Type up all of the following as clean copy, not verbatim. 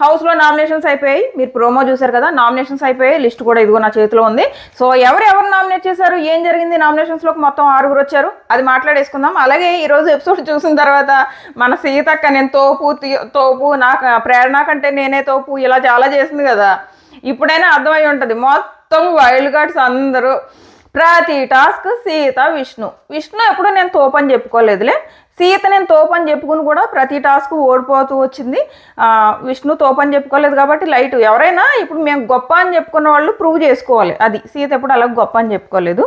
హౌస్లో నామినేషన్స్ అయిపోయాయి. మీరు ప్రోమో చూసారు కదా, నామినేషన్స్ అయిపోయాయి. లిస్ట్ కూడా ఇదిగో నా చేతిలో ఉంది. సో ఎవరు నామినేట్ చేశారు, ఏం జరిగింది, నామినేషన్స్లోకి మొత్తం 6 వచ్చారు, అది మాట్లాడేసుకుందాం. అలాగే ఈరోజు ఎపిసోడ్ చూసిన తర్వాత మన సీతక్క నేను తోపు నాకు ప్రేరణ కంటే నేనే తోపు ఇలా చాలా చేసింది కదా, ఇప్పుడైనా అర్థమై ఉంటుంది. మొత్తం వైల్డ్ కార్డ్స్ అందరూ ప్రతి టాస్క్ సీత విష్ణు ఎప్పుడూ నేను తోపని చెప్పుకోలేదులే, సీత నేను తోపని చెప్పుకుని కూడా ప్రతి టాస్క్ ఓడిపోతూ వచ్చింది. విష్ణు తోపని చెప్పుకోలేదు కాబట్టి లైట్. ఎవరైనా ఇప్పుడు మేము గొప్ప అని చెప్పుకున్న వాళ్ళు ప్రూవ్ చేసుకోవాలి, అది సీత ఎప్పుడు అలా గొప్ప అని చెప్పుకోలేదు.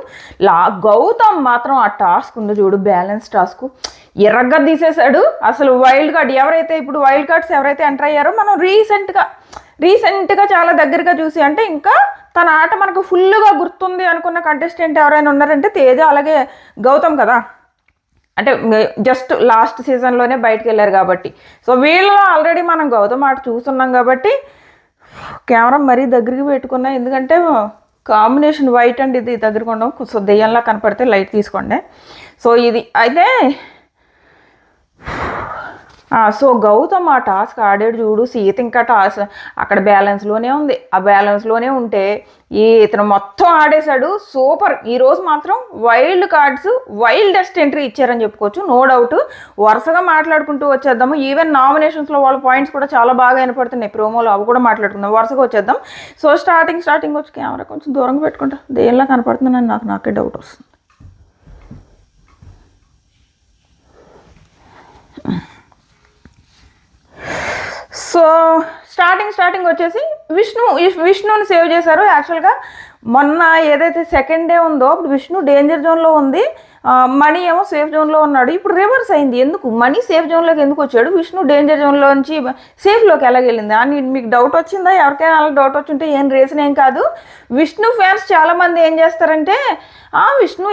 గౌతమ్ మాత్రం ఆ టాస్క్ ఉంది చూడు, బ్యాలెన్స్ టాస్క్ ఎర్రగా తీసేశాడు. అసలు వైల్డ్ కార్డ్ ఎవరైతే ఇప్పుడు వైల్డ్ కార్డ్స్ ఎవరైతే ఎంటర్ అయ్యారో మనం రీసెంట్గా చాలా దగ్గరగా చూసి, అంటే ఇంకా తన ఆట మనకు ఫుల్గా గుర్తుంది అనుకున్న కంటెస్టెంట్ ఎవరైనా ఉన్నారంటే తేజ, అలాగే గౌతమ్ కదా. అంటే జస్ట్ లాస్ట్ సీజన్లోనే బయటకు వెళ్ళారు కాబట్టి. సో వీళ్ళలో ఆల్రెడీ మనం గౌతమ్ ఆట చూస్తున్నాం కాబట్టి కెమెరా మరీ దగ్గరికి పెట్టుకున్నా, ఎందుకంటే కాంబినేషన్ వైట్ అండ్ ఇది దగ్గరకు ఉండడం కొంచెం దెయ్యంలా కనపడితే లైట్ తీసుకోండి. సో ఇది అయితే సో గౌతమ్ ఆ టాస్క్ ఆడాడు చూడు, సీత ఇంకా టాస్క్ అక్కడ బ్యాలెన్స్లోనే ఉంది. ఆ బ్యాలెన్స్లోనే ఉంటే ఇతను మొత్తం ఆడేశాడు, సూపర్. ఈరోజు మాత్రం వైల్డ్ కార్డ్స్ వైల్డెస్ట్ ఎంట్రీ ఇచ్చారని చెప్పుకోవచ్చు, నో డౌట్. వరుసగా మాట్లాడుకుంటూ వచ్చేద్దాము. ఈవెన్ నామినేషన్స్లో వాళ్ళ పాయింట్స్ కూడా చాలా బాగా వినపడుతున్నాయి, ప్రోమోలో అవి కూడా మాట్లాడుకుందాం. వరుసగా వచ్చేద్దాం. సో స్టార్టింగ్ వచ్చి కెమెరా కొంచెం దూరంగా పెట్టుకుంటా, దేనిలా కనపడుతుందని నాకే డౌట్ వస్తుంది. సో స్టార్టింగ్ వచ్చేసి విష్ణుని సేవ్ చేశారు. యాక్చువల్గా మొన్న ఏదైతే సెకండ్ డే ఉందో అప్పుడు విష్ణు డేంజర్ జోన్లో ఉంది, మణి ఏమో సేఫ్ జోన్లో ఉన్నాడు. ఇప్పుడు రివర్స్ అయింది. ఎందుకు మణి సేఫ్ జోన్లోకి ఎందుకు వచ్చాడు, విష్ణు డేంజర్ జోన్లో నుంచి సేఫ్లోకి ఎలాగెళ్ళింది అని మీకు డౌట్ వచ్చిందా? ఎవరికైనా అలా డౌట్ వచ్చుంటే ఏం రీజన్ ఏం కాదు. విష్ణు ఫ్యాన్స్ చాలామంది ఏం చేస్తారంటే విష్ణు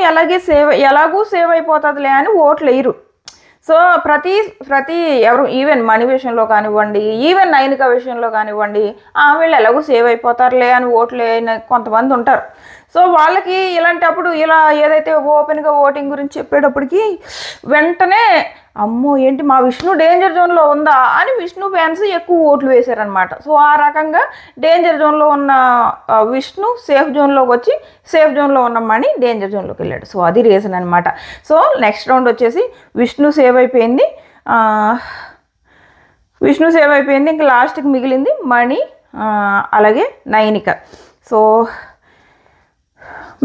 ఎలాగూ సేవ్ అయిపోతుందిలే అని ఓట్లు వేయరు. సో ప్రతి ఎవరు ఈవెన్ మనీ విషయంలో కానివ్వండి, ఈవెన్ నైనిక విషయంలో కానివ్వండి, వీళ్ళు ఎలాగో సేవ్ అయిపోతారులే అని ఓట్లు వేయని కొంతమంది ఉంటారు. సో వాళ్ళకి ఇలాంటప్పుడు ఇలా ఏదైతే ఓపెన్గా ఓటింగ్ గురించి చెప్పేటప్పటికి వెంటనే అమ్మో ఏంటి మా విష్ణు డేంజర్ జోన్లో ఉందా అని విష్ణు ఫ్యాన్స్ ఎక్కువ ఓట్లు వేశారనమాట. సో ఆ రకంగా డేంజర్ జోన్లో ఉన్న విష్ణు సేఫ్ జోన్లోకి వచ్చి సేఫ్ జోన్లో ఉన్న మణి డేంజర్ జోన్లోకి వెళ్ళాడు. సో అది రీజన్ అనమాట. సో నెక్స్ట్ రౌండ్ వచ్చేసి విష్ణు సేవ్ అయిపోయింది, ఇంకా లాస్ట్కి మిగిలింది మణి అలాగే నైనిక. సో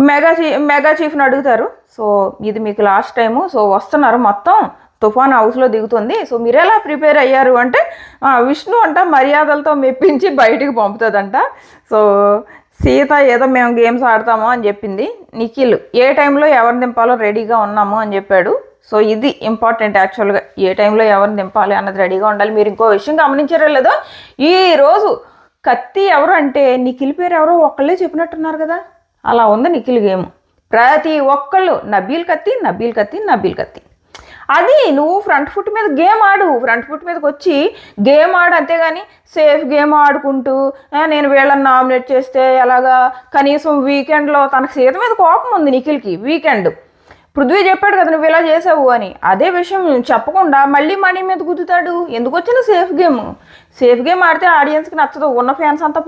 మెగా చీఫ్ని అడుగుతారు. సో ఇది మీకు లాస్ట్ టైము, సో వస్తున్నారు, మొత్తం తుఫాన్ హౌస్లో దిగుతుంది. సో మీరు ఎలా ప్రిపేర్ అయ్యారు అంటే విష్ణు అంట మర్యాదలతో మెప్పించి బయటికి పంపుతుందంట. సో సీత ఏదో మేము గేమ్స్ ఆడతాము అని చెప్పింది. నిఖిల్ ఏ టైంలో ఎవరిని దింపాలో రెడీగా ఉన్నాము అని చెప్పాడు. సో ఇది ఇంపార్టెంట్ యాక్చువల్గా, ఏ టైంలో ఎవరిని దింపాలి అన్నది రెడీగా ఉండాలి. మీరు ఇంకో విషయం గమనించారో లేదో, ఈరోజు కత్తి ఎవరు అంటే నిఖిల్ పేరు ఎవరో ఒక్కళ్ళే చెప్పినట్టున్నారు కదా, అలా ఉంది నిఖిల్ గేమ్. ప్రతి ఒక్కళ్ళు నబీల్ కత్తి. అది నువ్వు ఫ్రంట్ ఫుట్ మీద గేమ్ ఆడు, ఫ్రంట్ ఫుట్ మీదకి వచ్చి గేమ్ ఆడు, అంతేగాని సేఫ్ గేమ్ ఆడుకుంటూ నేను వీళ్ళని నామినేట్ చేస్తే ఎలాగా, కనీసం వీకెండ్లో తనకు సీత మీద కోపం ఉంది నిఖిల్కి. వీకెండ్ పృథ్వీ చెప్పాడు కదా నువ్వు ఇలా చేసావు అని, అదే విషయం చెప్పకుండా మళ్ళీ మనీ మీద గుద్దుతాడు. ఎందుకు వచ్చిన సేఫ్ గేమ్ ఆడితే ఆడియన్స్కి నచ్చదు, ఉన్న ఫ్యాన్స్ అంతా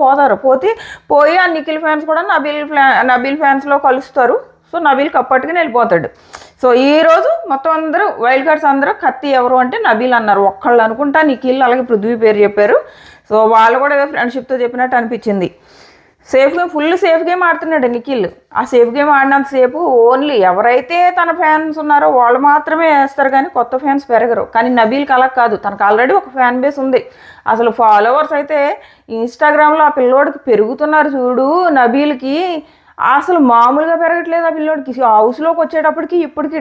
పోయి ఆ నిఖిల్ ఫ్యాన్స్ కూడా నబీల్ ఫ్యాన్స్లో కలుస్తారు. సో నబీల్ కప్పట్టుకుని వెళ్ళిపోతాడు. సో ఈరోజు మొత్తం అందరూ వైల్డ్ కార్డ్స్ అందరూ కత్తి ఎవరు అంటే నబీల్ అన్నారు. ఒక్కళ్ళు అనుకుంటా నిఖిల్ అలాగే పృథ్వీ పేరు చెప్పారు. సో వాళ్ళు కూడా ఏదో ఫ్రెండ్షిప్తో చెప్పినట్టు అనిపించింది. ఫుల్ సేఫ్ గేమ్ ఆడుతున్నాడు నిఖిల్. ఆ సేఫ్ గేమ్ ఆడినంతసేపు ఓన్లీ ఎవరైతే తన ఫ్యాన్స్ ఉన్నారో వాళ్ళు మాత్రమే వేస్తారు, కానీ కొత్త ఫ్యాన్స్ పెరగరు. కానీ నబీల్కి అలా కాదు, తనకు ఆల్రెడీ ఒక ఫ్యాన్ బేస్ ఉంది. అసలు ఫాలోవర్స్ అయితే ఇన్స్టాగ్రామ్లో ఆ పిల్లోడికి పెరుగుతున్నారు చూడు, నబీల్కి అసలు మామూలుగా పెరగట్లేదు. ఆ పిల్లోడికి హౌస్లోకి వచ్చేటప్పటికి ఇప్పటికి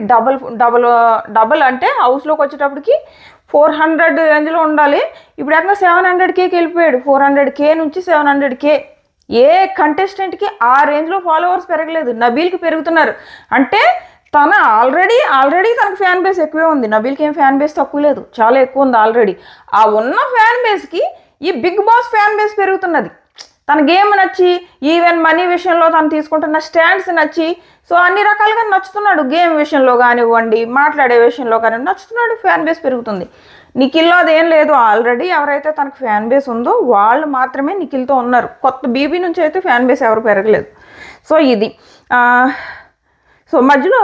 డబల్ అంటే హౌస్లోకి వచ్చేటప్పటికి 400 రేంజ్లో ఉండాలి, ఇప్పుడు ఏకంగా 700Kకి వెళ్ళిపోయాడు. 400K నుంచి 700K. ఏ కంటెస్టెంట్కి ఆ రేంజ్లో ఫాలోవర్స్ పెరగలేదు, నబీల్కి పెరుగుతున్నారు. అంటే తన ఆల్రెడీ తనకు ఫ్యాన్ బేస్ ఎక్కువే ఉంది. నబీల్కి ఏం ఫ్యాన్ బేస్ తక్కువ లేదు, చాలా ఎక్కువ ఉంది ఆల్రెడీ. ఆ ఉన్న ఫ్యాన్ బేస్కి ఈ బిగ్ బాస్ ఫ్యాన్ బేస్ పెరుగుతున్నది. తన గేమ్ నచ్చి, ఈవెన్ మనీ విషయంలో తను తీసుకుంటున్న స్టాండ్స్ నచ్చి, సో అన్ని రకాలుగా నచ్చుతున్నాడు. గేమ్ విషయంలో కానివ్వండి, మాట్లాడే విషయంలో కానీ నచ్చుతున్నాడు, ఫ్యాన్ బేస్ పెరుగుతుంది. నిఖిల్లో అదేం లేదు. ఆల్రెడీ ఎవరైతే తనకు ఫ్యాన్ బేస్ ఉందో వాళ్ళు మాత్రమే నిఖిల్తో ఉన్నారు. కొత్త బీబీ నుంచి అయితే ఫ్యాన్ బేస్ ఎవరు పెరగలేదు. సో ఇది సో మధ్యలో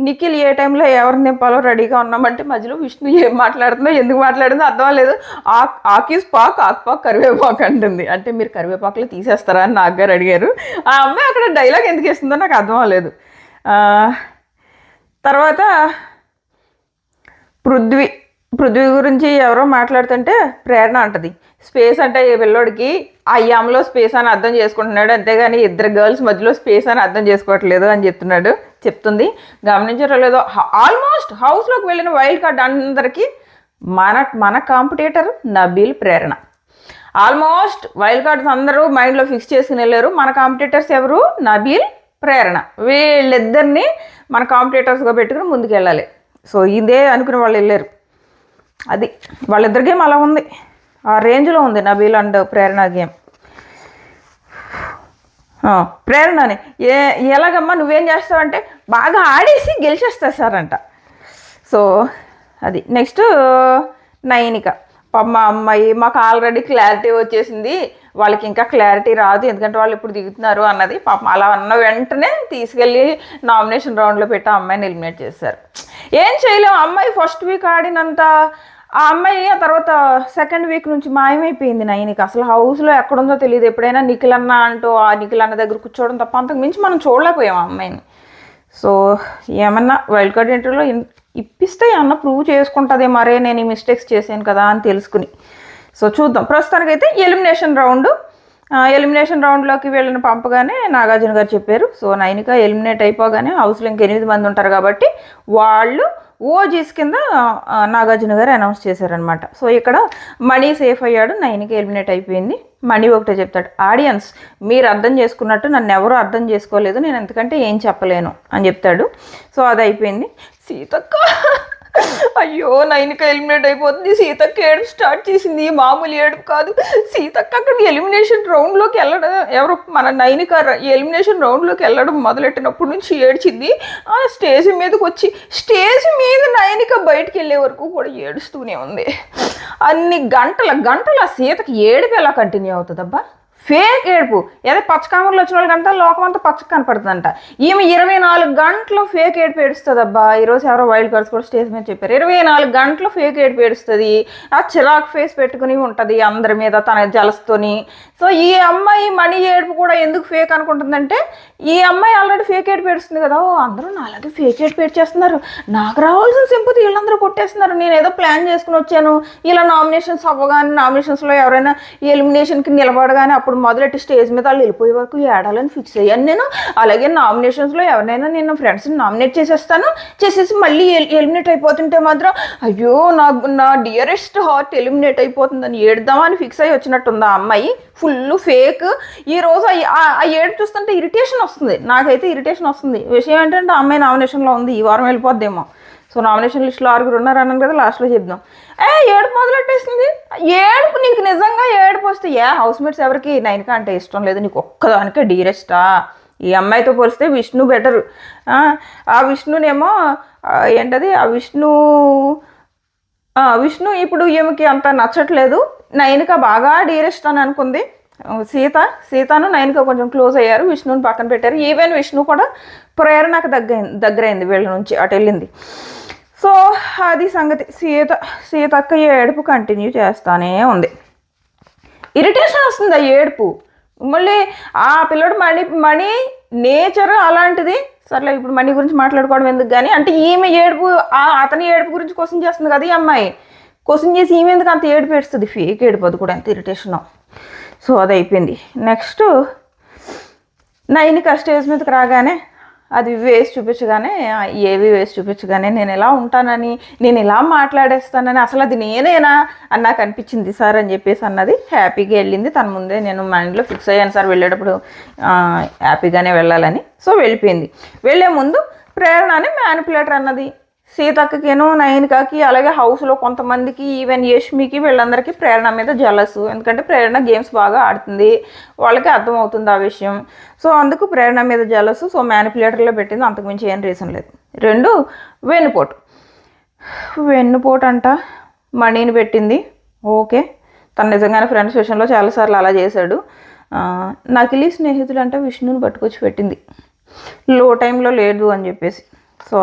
నిఖిల్ ఏ టైంలో ఎవరిని నింపాలో రెడీగా ఉన్నామంటే మధ్యలో విష్ణు ఏం మాట్లాడుతుందో ఎందుకు మాట్లాడిందో అర్థం లేదు. ఆకీస్ పాక్ కరివేపాకు అంటుంది. అంటే మీరు కరివేపాకులో తీసేస్తారా అని నాకు గారు అడిగారు. ఆ అమ్మాయి అక్కడ డైలాగ్ ఎందుకు వేస్తుందో నాకు అర్థం అవ్వలేదు. తర్వాత పృథ్వీ గురించి ఎవరో మాట్లాడుతుంటే ప్రేరణ అంటది స్పేస్ అంటే ఈ పిల్లోడికి ఆ యామ్లో స్పేస్ అని అర్థం చేసుకుంటున్నాడు, అంతేగాని ఇద్దరు గర్ల్స్ మధ్యలో స్పేస్ అని అర్థం చేసుకోవట్లేదు అని చెప్తుంది. గమనించడం లేదో ఆల్మోస్ట్ హౌస్లోకి వెళ్ళిన వైల్డ్ కార్డ్ అందరికీ మన కాంపిటేటర్ నబీల్ ప్రేరణ. ఆల్మోస్ట్ వైల్డ్ కార్డ్స్ అందరూ మైండ్లో ఫిక్స్ చేసుకుని వెళ్ళారు. మన కాంపిటేటర్స్ ఎవరు? నబీల్ ప్రేరణ. వీళ్ళిద్దరిని మన కాంపిటేటర్స్గా పెట్టుకుని ముందుకు వెళ్ళాలి. సో ఇదే అనుకుని వాళ్ళు వెళ్ళారు. అది వాళ్ళిద్దరి గేమ్ అలా ఉంది, ఆ రేంజ్లో ఉంది నబీల్ అండ్ ప్రేరణ గేమ్. ప్రేరణని ఎలాగమ్మా నువ్వేం చేస్తావంటే బాగా ఆడేసి గెలిచేస్తారు సార్ అంట. సో అది నెక్స్ట్ నైనిక. మా అమ్మాయి మాకు ఆల్రెడీ క్లారిటీ వచ్చేసింది, వాళ్ళకి ఇంకా క్లారిటీ రాదు ఎందుకంటే వాళ్ళు ఇప్పుడు దిగుతున్నారు అన్నది. పాపం అలా అన్న వెంటనే తీసుకెళ్ళి నామినేషన్ రౌండ్లో పెట్టి ఆ అమ్మాయిని ఎలిమినేట్ చేశారు. ఏం చేయలేము, అమ్మాయి ఫస్ట్ వీక్ ఆడినంత ఆ అమ్మాయి ఆ తర్వాత సెకండ్ వీక్ నుంచి మాయమైపోయింది నైనిక. అసలు హౌస్లో ఎక్కడుందో తెలియదు. ఎప్పుడైనా నిఖిల్ అన్న అంటూ ఆ నిఖిల్ అన్న దగ్గర కూర్చోవడం తప్ప అంతకు మించి మనం చూడలేకపోయాం ఆ అమ్మాయిని. సో ఏమన్నా వైల్డ్ కార్డ్ ఎంట్రీలో ఇప్పిస్తే అన్న ప్రూవ్ చేసుకుంటుంది, మరే నేను ఈ మిస్టేక్స్ చేశాను కదా అని తెలుసుకుని. సో చూద్దాం. ప్రస్తుతానికైతే ఎలిమినేషన్ రౌండ్లోకి వీళ్ళని పంపగానే నాగార్జున గారు చెప్పారు. సో నైనిక ఎలిమినేట్ అయిపోగానే హౌస్లో ఇంక 8 మంది ఉంటారు కాబట్టి వాళ్ళు ఓజీస్ కింద నాగార్జున గారు అనౌన్స్ చేశారనమాట. సో ఇక్కడ మణి సేఫ్ అయ్యాడు, నైనిక ఎలిమినేట్ అయిపోయింది. మణి ఒకటే చెప్తాడు, ఆడియన్స్ మీరు అర్థం చేసుకున్నట్టు నన్ను ఎవరూ అర్థం చేసుకోలేదు, నేను ఎందుకంటే ఏం చెప్పలేను అని చెప్తాడు. సో అది అయిపోయింది. సీతక్క అయ్యో నైనిక ఎలిమినేట్ అయిపోతుంది, సీతక్క ఏడుపు స్టార్ట్ చేసింది. మామూలు ఏడుపు కాదు. సీతక్క అక్కడ ఎలిమినేషన్ రౌండ్లోకి వెళ్ళడం ఎవరు మన నైనిక ఎలిమినేషన్ రౌండ్లోకి వెళ్ళడం మొదలెట్టినప్పటి నుంచి ఏడ్చింది. ఆ స్టేజ్ మీదకి వచ్చి స్టేజ్ మీద నైనిక బయటికి వెళ్ళే వరకు కూడా ఏడుస్తూనే ఉంది. అన్ని గంటల సీతకి ఏడుపు ఎలా కంటిన్యూ అవుతుందబ్బా? ఫేక్ ఏడుపు. ఏదో పచ్చకామర్లు వచ్చిన వాళ్ళ గంట లోకం అంతా పచ్చక కనపడుతుందంట. ఈమె 24 గంటలు ఫేక్ ఏడుపు ఏడుస్తుంది అబ్బా. ఈరోజు ఎవరో వైల్డ్ కార్డ్స్ కూడా స్టేజ్ మీద చెప్పారు 24 గంటలు ఫేక్ ఏడుపు ఏడుస్తుంది. ఆ చిరాకు ఫేస్ పెట్టుకుని ఉంటుంది అందరి మీద తన జలస్తోని. సో ఈ అమ్మాయి మణి ఏడుపు కూడా ఎందుకు ఫేక్ అనుకుంటుందంటే ఈ అమ్మాయి ఆల్రెడీ ఫేక్ ఏడుపు ఏడుస్తుంది కదా, అందరూ నాలాగే ఫేక్ ఏడుపు ఏడ్చేస్తున్నారు, నాకు రావాల్సిన సింపతి వీళ్ళందరూ కొట్టేస్తున్నారు, నేను ఏదో ప్లాన్ చేసుకుని వచ్చాను, ఇలా నామినేషన్స్ అవ్వగానే నామినేషన్స్లో ఎవరైనా ఎలిమినేషన్కి నిలబడగానే అప్పుడు మొదలెట్టి స్టేజ్ మీద వాళ్ళు వెళ్ళిపోయే వరకు ఏడాలని ఫిక్స్ అయ్యాను నేను. అలాగే నామినేషన్స్లో ఎవరైనా నేను ఫ్రెండ్స్ని నామినేట్ చేసేసి మళ్ళీ ఎలిమినేట్ అయిపోతుంటే మాత్రం అయ్యో నా డియరెస్ట్ హార్ట్ ఎలిమినేట్ అయిపోతుందని ఏడుద్దామని ఫిక్స్ అయ్యి వచ్చినట్టుంది ఆ అమ్మాయి. Full fake. ఈరోజు ఆ ఏడు చూస్తుంటే ఇరిటేషన్ వస్తుంది, నాకైతే ఇరిటేషన్ వస్తుంది. విషయం ఏంటంటే ఆ అమ్మాయి నామినేషన్లో ఉంది, ఈ వారం వెళ్ళిపోద్దేమో. సో నామినేషన్ లిస్టులో 6 ఉన్నారన్నాను కదా, లాస్ట్లో చెప్దాం. ఏడుపు మొదలెట్టేసింది. ఏడుపు నీకు నిజంగా ఏడుపు వస్తే హౌస్ మేట్స్ ఎవరికి నైనిక అంటే ఇష్టం లేదు, నీకు ఒక్కదానికే డీరెస్టా. ఈ అమ్మాయితో పోలిస్తే విష్ణు బెటరు. ఆ విష్ణునేమో ఏంటది ఆ విష్ణు ఇప్పుడు ఈమెకి అంత నచ్చట్లేదు. నైనిక బాగా డీరెస్ట్ అని అనుకుంది. సీతను నైనిక కొంచెం క్లోజ్ అయ్యారు, విష్ణుని పక్కన పెట్టారు. ఈవెన్ విష్ణు కూడా ప్రేరణకు దగ్గరైంది వీళ్ళ నుంచి, అటు వెళ్ళింది. సో అది సంగతి. సీతక్క ఏడుపు కంటిన్యూ చేస్తానే ఉంది. ఇరిటేషన్ వస్తుంది ఆ ఏడుపు. మళ్ళీ ఆ పిల్లడు మణి నేచర్ అలాంటిది. సర్లే ఇప్పుడు మణి గురించి మాట్లాడుకోవడం ఎందుకు కానీ, అంటే ఈమె ఏడుపు అతని ఏడుపు గురించి క్వశ్చన్ చేస్తుంది కదా ఈ అమ్మాయి. క్వశ్చన్ చేసి ఈమె ఎందుకు అంత ఏడుపు ఏడుస్తుంది, ఫేక్ ఏడుపు, అది కూడా ఎంత ఇరిటేషన్. సో అది అయిపోయింది. నెక్స్ట్ నైనిక స్టేజ్ మీదకి రాగానే అది వేసి చూపించగానే నేను ఎలా ఉంటానని, నేను ఇలా మాట్లాడేస్తానని, అసలు అది నేనేనా అని నాకు అనిపించింది సార్ అని చెప్పేసి అన్నది. హ్యాపీగా వెళ్ళింది. తన ముందే నేను మైండ్లో ఫిక్స్ అయ్యాను సార్ వెళ్ళేటప్పుడు హ్యాపీగానే వెళ్ళాలని. సో వెళ్ళిపోయింది. వెళ్ళే ముందు ప్రేరణ అని మ్యానిపులేటర్ అన్నది. సీతక్కకేను నైనికకి అలాగే హౌస్లో కొంతమందికి ఈవెన్ యష్మికి వీళ్ళందరికీ ప్రేరణ మీద జలసు. ఎందుకంటే ప్రేరణ గేమ్స్ బాగా ఆడుతుంది, వాళ్ళకి అర్థమవుతుంది ఆ విషయం. సో అందుకు ప్రేరణ మీద జలసు. సో మ్యానిపులేటర్లో పెట్టింది, అంతకుమించి ఏం రీజన్ లేదు. 2 వెన్నుపోటు అంట. మణిని పెట్టింది. ఓకే, తను నిజంగానే ఫ్రెండ్స్ విషయంలో చాలాసార్లు అలా చేశాడు. నకిలీ స్నేహితులు అంటే విష్ణుని పట్టుకొచ్చి పెట్టింది లో టైంలో లేదు అని చెప్పేసి. సో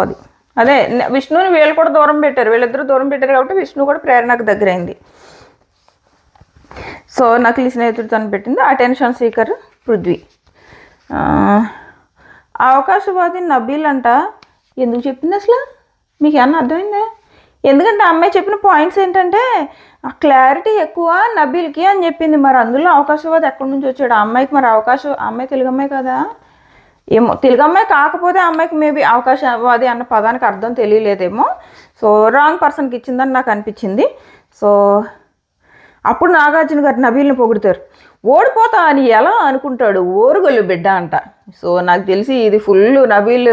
అదే విష్ణుని వీళ్ళు కూడా దూరం పెట్టారు, వీళ్ళిద్దరూ దూరం పెట్టారు కాబట్టి విష్ణు కూడా ప్రేరణకు దగ్గరైంది. సో నకిలీ స్నేహితుడు తను పెట్టింది. Attention seeker Prithvi. అవకాశవాది నబీల్ అంట. ఎందుకు చెప్పింది అసలు మీకు ఏమన్నా అర్థమైందా? ఎందుకంటే అమ్మాయి చెప్పిన పాయింట్స్ ఏంటంటే ఆ క్లారిటీ ఎక్కువ నబీల్కి అని చెప్పింది. మరి అందులో అవకాశవాది ఎక్కడి నుంచి వచ్చాడు ఆ అమ్మాయికి? మరి అమ్మాయి తెలుగు అమ్మాయి కదా ఏమో, తెలుగు అమ్మాయి కాకపోతే అమ్మాయికి మేబీ అవకాశవాది అన్న పదానికి అర్థం తెలియలేదేమో. సో రాంగ్ పర్సన్కి ఇచ్చిందని నాకు అనిపించింది. సో అప్పుడు నాగార్జున గారు నబీల్ని పొగుడుతారు. ఓడిపోతా అని ఎలా అనుకుంటాడు, ఓరుగొల్లు బిడ్డ అంట. సో నాకు తెలిసి ఇది full Nabeel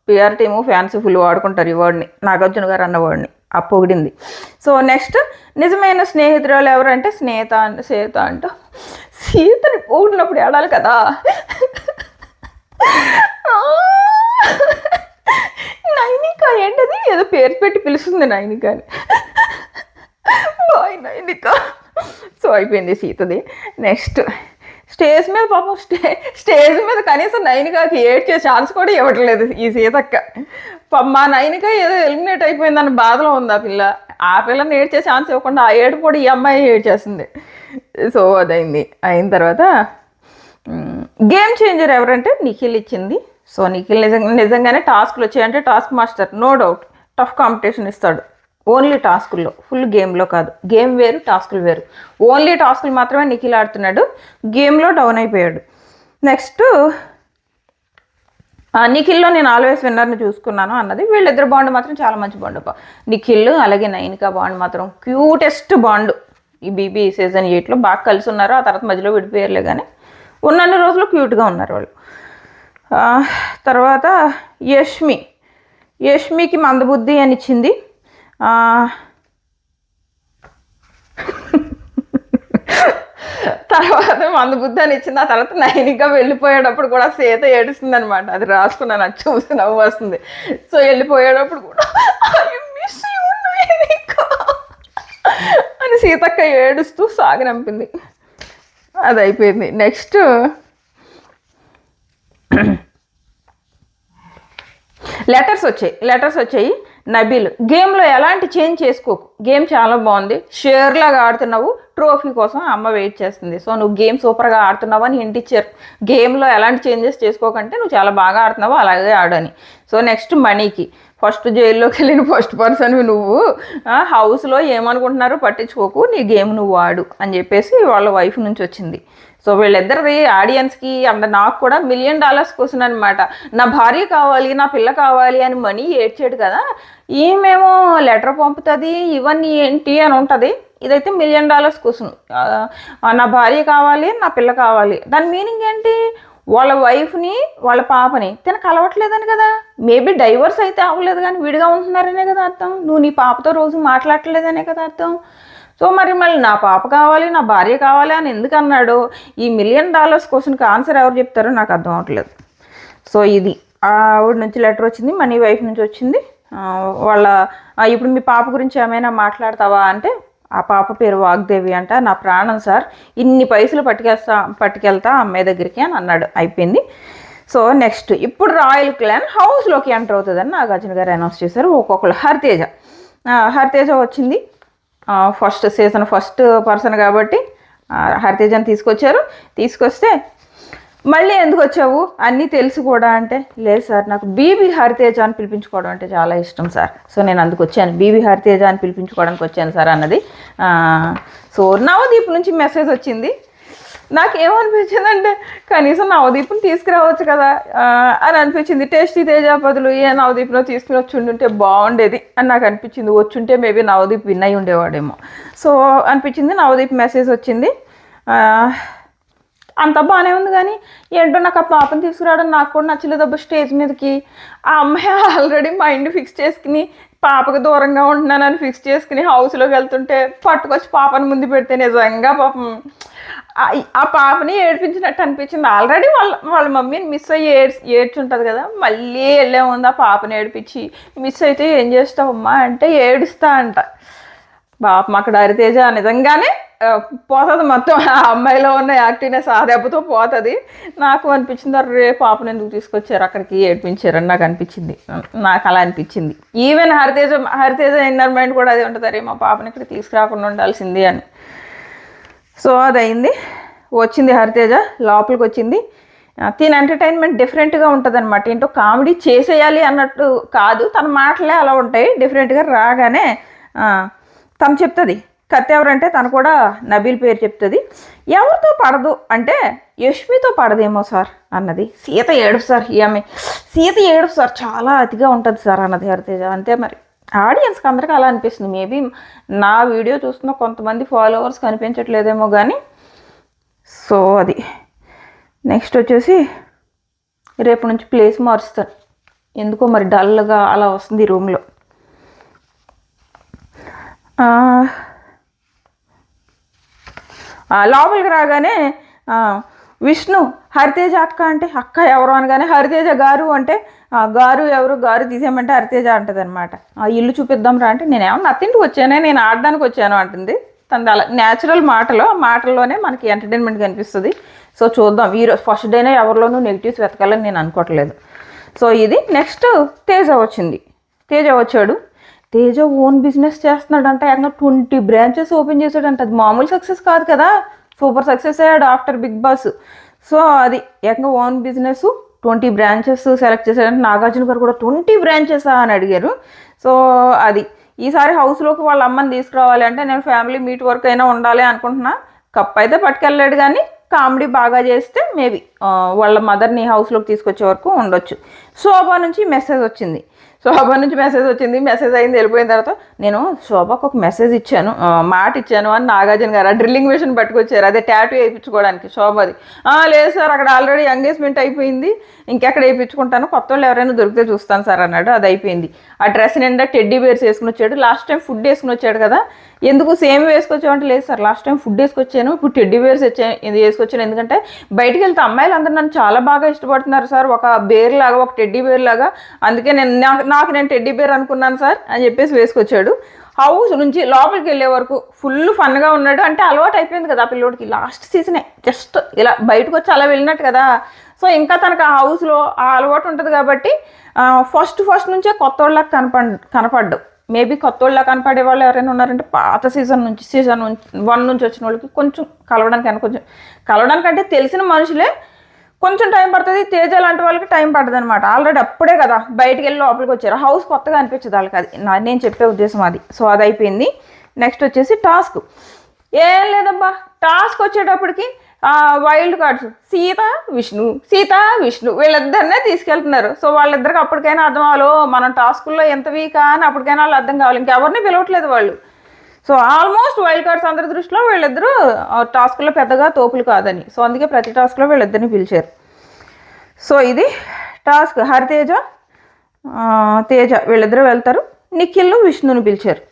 PR team fans full వాడుకుంటారు ఈ వర్డ్ని, నాగార్జున గారు అన్న వర్డ్ని ఆ పొగిడింది. సో నెక్స్ట్ నిజమైన స్నేహితురాలు ఎవరంటే సీత అంట. సీతని పొగిడినప్పుడు ఏడాలి కదా. నైనిక ఏంటది, ఏదో పేరు పెట్టి పిలుస్తుంది నైనిక అని. బాయ్ నైనిక. సో అయిపోయింది సీతది. నెక్స్ట్ స్టేజ్ మీద పాపం స్టేజ్ మీద కనీసం నైనికకి ఏడ్చే ఛాన్స్ కూడా ఇవ్వట్లేదు ఈ సీతక్క. మా నైనిక ఏదో ఎలిమినేట్ అయిపోయిందన్న బాధలో ఉంది ఆ పిల్లని ఏడ్చే ఛాన్స్ ఇవ్వకుండా ఆ ఏడు కూడా ఈ అమ్మాయి ఏడ్చేస్తుంది. సో అదైంది. అయిన తర్వాత గేమ్ చేంజర్ ఎవరంటే నిఖిల్ ఇచ్చింది. సో నిఖిల్ నిజంగానే టాస్క్లు వచ్చాయంటే task master, no doubt tough competition ఇస్తాడు. ఓన్లీ టాస్కుల్లో, ఫుల్ గేమ్లో కాదు. గేమ్ వేరు, టాస్కులు వేరు. ఓన్లీ టాస్కులు మాత్రమే నిఖిల్ ఆడుతున్నాడు, గేమ్లో డౌన్ అయిపోయాడు. నెక్స్ట్ నిఖిల్లో నేను ఆల్వేస్ విన్నర్ని చూసుకున్నాను అన్నది. వీళ్ళిద్దరు బాండ్ మాత్రం చాలా మంచి బాండ్. నిఖిల్ అలాగే నైనిక బాండ్ మాత్రం క్యూటెస్ట్ బాండ్. ఈ బీబీ సీజన్ 8లో బాగా కలిసి ఉన్నారు. ఆ తర్వాత మధ్యలో విడిపోయారులే, కానీ ఉన్నన్ని రోజులు క్యూట్గా ఉన్నారు వాళ్ళు. తర్వాత యష్మికి మందబుద్ధి అని ఇచ్చింది. తర్వాత మందబుద్ధి అని ఇచ్చింది. ఆ తర్వాత నైనిక వెళ్ళిపోయేటప్పుడు కూడా సీత ఏడుస్తుంది అనమాట. అది రాసుకున్నాను, అది చూసి నవ్వు వస్తుంది. సో వెళ్ళిపోయేటప్పుడు కూడా మిస్ యూ నైనిక అని సీతక్క ఏడుస్తూ సాగనంపింది. అది అయిపోయింది. నెక్స్ట్ లెటర్స్ వచ్చాయి. నబీల్ గేమ్లో ఎలాంటి చేంజ్ చేసుకోకు, గేమ్ చాలా బాగుంది, షేర్లాగా ఆడుతున్నావు, ట్రోఫీ కోసం అమ్మ వెయిట్ చేస్తుంది. సో నువ్వు గేమ్ సూపర్గా ఆడుతున్నావు అని హింట్ ఇచ్చారు. గేమ్లో ఎలాంటి చేంజెస్ చేసుకోకంటే నువ్వు చాలా బాగా ఆడుతున్నావు, అలాగే ఆడని. సో నెక్స్ట్ మణికి ఫస్ట్ జైల్లోకి వెళ్ళిన ఫస్ట్ పర్సన్వి నువ్వు, హౌస్లో ఏమనుకుంటున్నారో పట్టించుకోకు, నీ గేమ్ నువ్వు ఆడు అని చెప్పేసి వాళ్ళ వైఫ్ నుంచి వచ్చింది. సో వీళ్ళిద్దరిది ఆడియన్స్కి నాకు కూడా $1 million క్వశ్చన్ అనమాట. నా భార్య కావాలి, నా పిల్ల కావాలి అని మనీ ఏడ్చాడు కదా, ఈమెమో లెటర్ పంపుతుంది, ఇవన్నీ ఏంటి అని ఉంటుంది. ఇదైతే $1 million క్వశ్చన్. నా భార్య కావాలి, నా పిల్ల కావాలి, దాని మీనింగ్ ఏంటి? వాళ్ళ వైఫ్ని వాళ్ళ పాపని తినకు కలవట్లేదని కదా. మేబీ డైవర్స్ అయితే అవ్వలేదు కానీ విడిగా ఉంటున్నారనే కదా అర్థం. నువ్వు నీ పాపతో రోజు మాట్లాడట్లేదనే కదా అర్థం. సో మళ్ళీ నా పాప కావాలి, నా భార్య కావాలి అని ఎందుకు అన్నాడు? ఈ $1 million క్వశ్చన్కి ఆన్సర్ ఎవరు చెప్తారో నాకు అర్థం అవ్వట్లేదు. సో ఇది ఆవిడ నుంచి లెటర్ వచ్చింది, మనీ వైఫ్ నుంచి వచ్చింది. ఇప్పుడు మీ పాప గురించి ఏమైనా మాట్లాడతావా అంటే, ఆ పాప పేరు వాగ్దేవి అంట. నా ప్రాణం సార్, ఇన్ని పైసలు పట్టుకెళ్తా అమ్మాయి దగ్గరికి అని అన్నాడు. అయిపోయింది. సో నెక్స్ట్ ఇప్పుడు రాయల్ క్లాన్ హౌస్లోకి ఎంటర్ అవుతుందని నాగార్జున గారు అనౌన్స్ చేశారు. ఒక్కొక్కరు హరితేజ వచ్చింది. ఫస్ట్ సీజన్ ఫస్ట్ పర్సన్ కాబట్టి హరితేజని తీసుకొస్తే మళ్ళీ ఎందుకు వచ్చావు అన్నీ తెలుసు కూడా అంటే, లేదు సార్ నాకు బీబీ హరితేజ అని పిలిపించుకోవడం అంటే చాలా ఇష్టం సార్, సో నేను అందుకు వచ్చాను, బీబీ హరితేజ అని పిలిపించుకోవడానికి వచ్చాను సార్ అన్నది. సో నవదీప్ నుంచి మెసేజ్ వచ్చింది. నాకేమనిపించిందంటే కనీసం నవదీప్ని తీసుకురావచ్చు కదా అని అనిపించింది. టేస్టీ తేజ బదులు ఏ నవదీప్లో తీసుకుని వచ్చి ఉంటే బాగుండేది అని నాకు అనిపించింది. వచ్చుంటే మేబీ నవదీప్ విన్ అయి ఉండేవాడేమో. సో అనిపించింది. నవదీప్ మెసేజ్ వచ్చింది. అంత బాగానే ఉంది కానీ ఏంటో నాకు ఆ పాపను తీసుకురావడం నాకు కూడా నచ్చలేదబ్బా. స్టేజ్ మీదకి ఆ అమ్మాయి ఆల్రెడీ మైండ్ ఫిక్స్ చేసుకుని పాపకు దూరంగా ఉంటున్నానని ఫిక్స్ చేసుకుని హౌస్లోకి వెళ్తుంటే పట్టుకొచ్చి పాపని ముందు పెడితే నిజంగా పాపం ఆ పాపని ఏడిపించినట్టు అనిపించింది. ఆల్రెడీ వాళ్ళ మమ్మీని మిస్ అయ్యి ఏడ్చుంటుంది కదా, మళ్ళీ వెళ్ళే ఉంది ఆ పాపని ఏడిపించి. మిస్ అయితే ఏం చేస్తావమ్మా అంటే ఏడుస్తా అంట. పాపం అక్కడ హరితేజ నిజంగానే పోతుంది మొత్తం, ఆ అమ్మాయిలో ఉన్న యాక్టివ్నెస్ ఆ దెబ్బతో పోతుంది. నాకు అనిపించింది అరే పాపను ఎందుకు తీసుకొచ్చారు అక్కడికి ఏడ్పించారని నాకు అనిపించింది, నాకు అలా అనిపించింది. ఈవెన్ హరితేజ ఇన్నర్ మైండ్ కూడా అదే ఉంటుంది, అరే మా పాపని ఇక్కడ తీసుకురాకుండా ఉండాల్సింది అని. సో అది అయింది, వచ్చింది హరితేజ లోపలికి వచ్చింది. తిన ఎంటర్టైన్మెంట్ డిఫరెంట్గా ఉంటుంది అనమాట, ఏంటో కామెడీ చేసేయాలి అన్నట్టు కాదు, తన మాటలే అలా ఉంటాయి డిఫరెంట్గా. రాగానే తను చెప్తుంది కత్తి ఎవరంటే తను కూడా నబీల్ పేరు చెప్తుంది. ఎవరితో పడదు అంటే యష్మితో పడదేమో సార్ అన్నది. సీత ఏడుపు సార్, ఈమె సీత ఏడుపు సార్ చాలా అతిగా ఉంటుంది సార్ అన్నది హరితేజ. అంతే మరి ఆడియన్స్కి అందరికీ అలా అనిపిస్తుంది. మేబీ నా వీడియో చూస్తున్న కొంతమంది ఫాలోవర్స్ కనిపించట్లేదేమో కానీ. సో అది నెక్స్ట్ వచ్చేసి రేపు నుంచి ప్లేస్ మారుస్తాను, ఎందుకో మరి డల్గా అలా వస్తుంది రూమ్లో. లోపలికి రాగానే విష్ణు హరితేజ అక్క అంటే అక్క ఎవరు అనగానే హరితేజ గారు అంటే గారు ఎవరు, గారు తీసేయమంటే హరితేజ అంటుంది అనమాట. ఇల్లు చూపిద్దాం రా అంటే నేనేమన్నా నత్తింటికి వచ్చానే, నేను ఆడడానికి వచ్చాను అంటుంది. తనది అలా న్యాచురల్ మాటల్లోనే మనకి ఎంటర్టైన్మెంట్ కనిపిస్తుంది. సో చూద్దాం, ఈరోజు ఫస్ట్ డేనే ఎవరిలోనూ నెగిటివ్స్ వెతకాలని నేను అనుకోవట్లేదు. సో ఇది నెక్స్ట్ తేజ వచ్చాడు. తేజ ఓన్ బిజినెస్ చేస్తున్నాడంట, ఏకంగా 20 బ్రాంచెస్ ఓపెన్ చేశాడంట. అది మామూలు సక్సెస్ కాదు కదా, సూపర్ సక్సెస్ అయ్యాడు ఆఫ్టర్ బిగ్ బాస్. సో అది ఏకంగా ఓన్ బిజినెస్ 20 బ్రాంచెస్ సెలెక్ట్ చేశాడంటే. నాగార్జున గారు కూడా 20 బ్రాంచెసా అని అడిగారు. సో అది ఈసారి హౌస్లోకి వాళ్ళ అమ్మని తీసుకురావాలి అంటే నేను ఫ్యామిలీ మీట్ వరకు అయినా ఉండాలి అనుకుంటున్నా. కప్ అయితే పట్టుకెళ్ళాడు కానీ కామెడీ బాగా చేస్తే మేబీ వాళ్ళ మదర్ని హౌస్లోకి తీసుకొచ్చే వరకు ఉండొచ్చు. శోభ నుంచి మెసేజ్ వచ్చింది, మెసేజ్ అయింది. వెళ్ళిపోయిన తర్వాత నేను శోభకు ఒక మెసేజ్ ఇచ్చాను, మాట ఇచ్చాను అని నాగార్జున గారు ఆ డ్రిల్లింగ్ మెషిన్ పట్టుకొచ్చారు, అదే ట్యాటూ వేయించుకోవడానికి శోభది. లేదు సార్ అక్కడ ఆల్రెడీ ఎంగేజ్మెంట్ అయిపోయింది, ఇంకెక్కడ వేయించుకుంటాను, కొత్త వాళ్ళు ఎవరైనా దొరికితే చూస్తాను సార్ అన్నాడు. అది అయిపోయింది. ఆ డ్రెస్ నిండా టెడ్డీ బేర్స్ వేసుకుని వచ్చాడు. లాస్ట్ టైం ఫుడ్ వేసుకుని వచ్చాడు కదా, ఎందుకు సేమ్ వేసుకొచ్చామంటే లేదు సార్ లాస్ట్ టైం ఫుడ్ వేసుకొచ్చాను, ఇప్పుడు టెడ్డీ బేర్స్ వేసుకొచ్చాను, ఎందుకంటే బయటికి వెళ్తే అమ్మాయిలు అందరూ నన్ను చాలా బాగా ఇష్టపడుతున్నారు సార్, ఒక బేర్ లాగా, ఒక టెడ్డీ బేర్ లాగా, అందుకే నేను టెడ్డీ బేర్ అనుకున్నాను సార్ అని చెప్పేసి వేసుకొచ్చాడు. హౌస్ నుంచి లోపలికి వెళ్ళే వరకు ఫుల్ ఫన్గా ఉన్నాడు. అంటే అలవాటు అయిపోయింది కదా ఆ పిల్లోడికి, లాస్ట్ సీజనే జస్ట్ ఇలా బయటకు వచ్చి అలా వెళ్ళినట్టు కదా. సో ఇంకా తనకు ఆ హౌస్లో ఆ అలవాటు ఉంటుంది కాబట్టి ఫస్ట్ నుంచే కొత్త వాళ్ళకి కనపడ్డు. మేబీ కొత్త వాళ్ళకి కనపడే వాళ్ళు ఎవరైనా ఉన్నారంటే పాత సీజన్ 1 నుంచి వచ్చిన వాళ్ళకి కొంచెం కలవడానికంటే తెలిసిన మనుషులే, కొంచెం టైం పడుతుంది. తేజ లాంటి వాళ్ళకి టైం పడుతుంది అనమాట. ఆల్రెడీ అప్పుడే కదా బయటికి వెళ్ళి లోపలికి వచ్చారు, హౌస్ కొత్తగా అనిపించదు వాళ్ళకి, అది నేను చెప్పే ఉద్దేశం అది. సో అది అయిపోయింది. నెక్స్ట్ వచ్చేసి టాస్క్. ఏం లేదబ్బా, టాస్క్ వచ్చేటప్పటికి వైల్డ్ కార్డ్స్ సీత విష్ణు వీళ్ళిద్దరినే తీసుకెళ్తున్నారు. సో వాళ్ళిద్దరికి అప్పటికైనా అర్థం అవ్వాలి, మనం టాస్కుల్లో ఎంత వీకా అని అప్పటికైనా వాళ్ళు అర్థం కావాలి. ఇంకెవరిని పిలవట్లేదు వాళ్ళు. సో ఆల్మోస్ట్ వైల్డ్ కార్డ్స్ అందరి దృష్టిలో వీళ్ళిద్దరూ టాస్క్లో పెద్దగా తోపులు కాదని, సో అందుకే ప్రతి టాస్క్లో వీళ్ళిద్దరిని పిలిచారు. సో ఇది టాస్క్. హరితేజ తేజ వీళ్ళిద్దరూ వెళ్తారు. నిఖిల్ విష్ణుని పిలిచారు.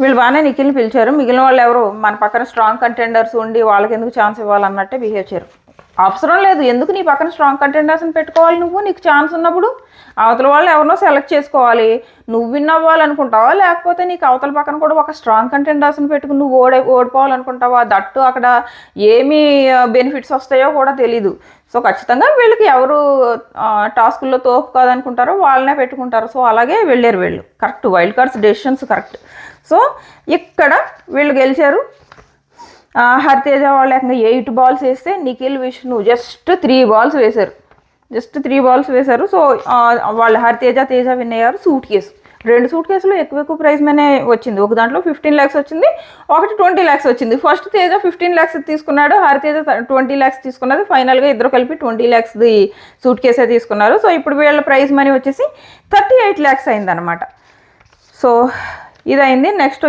వీళ్ళు బాగానే నిఖిల్ని పిలిచారు. మిగిలిన వాళ్ళు ఎవరు మన పక్కన స్ట్రాంగ్ కంటెండర్స్ ఉండి వాళ్ళకి ఎందుకు ఛాన్స్ ఇవ్వాలన్నట్టే బిహేవ్ చేయరు. అవసరం లేదు, ఎందుకు నీ పక్కన స్ట్రాంగ్ కంటెండర్స్ని పెట్టుకోవాలి నువ్వు, నీకు ఛాన్స్ ఉన్నప్పుడు అవతల వాళ్ళు ఎవరినో సెలెక్ట్ చేసుకోవాలి. నువ్వు విన్ అవ్వాలనుకుంటావా, లేకపోతే నీకు అవతల పక్కన కూడా ఒక స్ట్రాంగ్ కంటెండర్స్ని పెట్టుకుని నువ్వు ఓడిపోవాలనుకుంటావా? దట్టు అక్కడ ఏమి బెనిఫిట్స్ వస్తాయో కూడా తెలీదు. సో ఖచ్చితంగా వీళ్ళకి ఎవరు టాస్కుల్లో తోపు కాదనుకుంటారో వాళ్ళనే పెట్టుకుంటారు. సో అలాగే వెళ్ళారు వీళ్ళు. Correct, wild cards decisions correct. So ఇక్కడ వీళ్ళు గెలిచారు. హరితేజ వాళ్ళు ఏకంగా 8 బాల్స్ వేస్తే నిఖిల్ విష్ణు జస్ట్ 3 బాల్స్ వేశారు. సో వాళ్ళు తేజ విన్ అయ్యారు. రెండు సూట్ కేసులు ఎక్కువ ప్రైజ్ మనీ వచ్చింది. ఒక దాంట్లో 15 lakhs వచ్చింది, ఒకటి 20 lakhs వచ్చింది. ఫస్ట్ తేజ 15 lakhs తీసుకున్నాడు, హరితేజ 20 lakhs తీసుకున్నది. ఫైనల్గా ఇద్దరు కలిపి 20 lakhsది సూట్ కేసే తీసుకున్నారు. సో ఇప్పుడు వీళ్ళ ప్రైజ్ మనీ వచ్చేసి 38 lakhs అయిందనమాట. సో ఇదైంది. నెక్స్ట్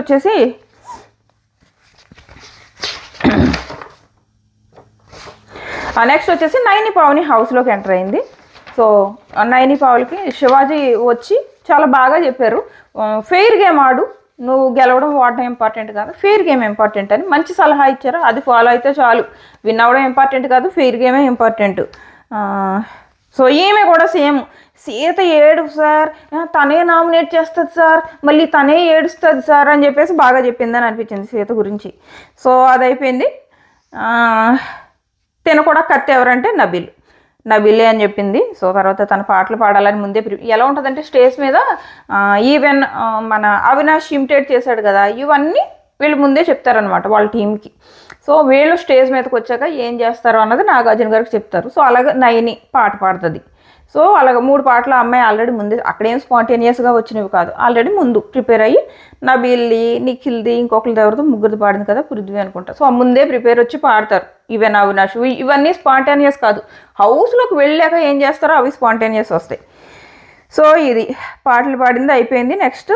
వచ్చేసి నైని పావని హౌస్లోకి ఎంటర్ అయింది. సో నైని పావులకి శివాజీ వచ్చి చాలా బాగా చెప్పారు, ఫెయిర్ గేమ్ ఆడు, నువ్వు గెలవడం ఓడడం ఇంపార్టెంట్ కాదు, ఫెయిర్ గేమ్ ఇంపార్టెంట్ అని మంచి సలహా ఇచ్చారు. అది ఫాలో అయితే చాలు, విన్ అవ్వడం ఇంపార్టెంట్ కాదు, ఫెయిర్ గేమే ఇంపార్టెంట్. సో ఈమె కూడా సేమ్, సీత ఏడు సార్, తనే నామినేట్ చేస్తుంది సార్, మళ్ళీ తనే ఏడుస్తుంది సార్ అని చెప్పేసి బాగా చెప్పిందని అనిపించింది సీత గురించి. సో అది అయిపోయింది. తిన కూడా కత్తి ఎవరంటే నబీలే అని చెప్పింది. సో తర్వాత తన పాటలు పాడాలని ముందే ఎలా ఉంటుందంటే స్టేజ్ మీద ఈవెన్ మన అవినాష్ ఇమిటేట్ చేశాడు కదా, ఇవన్నీ వీళ్ళు ముందే చెప్తారనమాట వాళ్ళ టీంకి. సో వీళ్ళు స్టేజ్ మీదకి వచ్చాక ఏం చేస్తారు అన్నది నాగార్జున గారికి చెప్తారు. సో అలాగే నయని పాట పాడుతుంది. సో అలాగ 3 పాటలు అమ్మాయి ఆల్రెడీ ముందే, అక్కడేం స్పాంటేనియస్గా వచ్చినవి కాదు, ఆల్రెడీ ముందు ప్రిపేర్ అయ్యి నబీల్ది, నిఖిల్ది, ఇంకొకరిది ఎవరితో ముగ్గురిది పాడింది కదా, పృథ్వీ అనుకుంటా. సో ముందే ప్రిపేర్ వచ్చి పాడతారు. ఈవెన్ అవినాష్, ఇవన్నీ స్పాంటేనియస్ కాదు, హౌస్లోకి వెళ్ళాక ఏం చేస్తారో అవి స్పాంటేనియస్ వస్తాయి. సో ఇది పాటలు పాడింది అయిపోయింది. నెక్స్ట్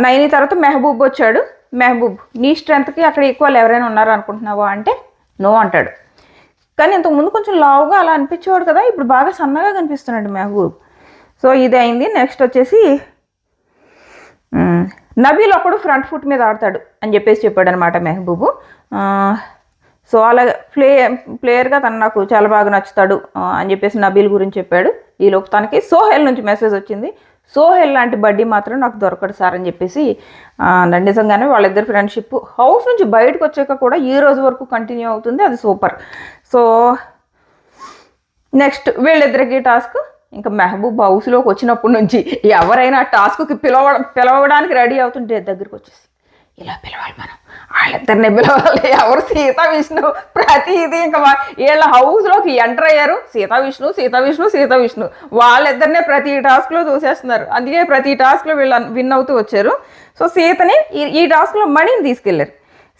నైని తర్వాత మెహబూబ్ వచ్చాడు. మెహబూబ్, నీ స్ట్రెంత్కి అక్కడ ఈక్వల్ ఎవరైనా ఉన్నారా అనుకుంటున్నావా అంటే నో అంటాడు. కానీ ఇంతకుముందు కొంచెం లావుగా అలా అనిపించేవాడు కదా, ఇప్పుడు బాగా సన్నగా కనిపిస్తున్నాడు మెహబూబ్. సో ఇది అయింది. నెక్స్ట్ వచ్చేసి నబీల్ ఒకడు ఫ్రంట్ ఫుట్ మీద ఆడతాడు అని చెప్పేసి చెప్పాడు అనమాట మెహబూబు. సో అలాగే ప్లేయర్గా తను నాకు చాలా బాగా నచ్చుతాడు అని చెప్పేసి నబీల్ గురించి చెప్పాడు. ఈలోపు తనకి సోహెల్ నుంచి మెసేజ్ వచ్చింది, సోహెల్ లాంటి బడ్డీ మాత్రం నాకు దొరకడు సార్ అని చెప్పేసి. నిజంగానే వాళ్ళిద్దరు ఫ్రెండ్షిప్ హౌస్ నుంచి బయటకు వచ్చాక కూడా ఈ రోజు వరకు కంటిన్యూ అవుతుంది, అది సూపర్. సో నెక్స్ట్ వీళ్ళిద్దరికి టాస్క్, ఇంకా మెహబూబ్ హౌస్లోకి వచ్చినప్పటి నుంచి ఎవరైనా టాస్క్కి పిలవడానికి రెడీ అవుతుంటే దగ్గరికి వచ్చేసి ఇలా పిలవాలి, మనం వాళ్ళిద్దరిని పిలవాలి, ఎవరు సీతా విష్ణు, ప్రతిదీ ఇంకా వీళ్ళ హౌస్లోకి ఎంటర్ అయ్యారు, సీతా విష్ణు వాళ్ళిద్దరినే ప్రతి టాస్క్లో చూసేస్తున్నారు. అందుకే ప్రతి టాస్క్లో వీళ్ళు విన్ అవుతూ వచ్చారు. సో సీతని ఈ టాస్క్లో మణిని తీసుకెళ్లారు,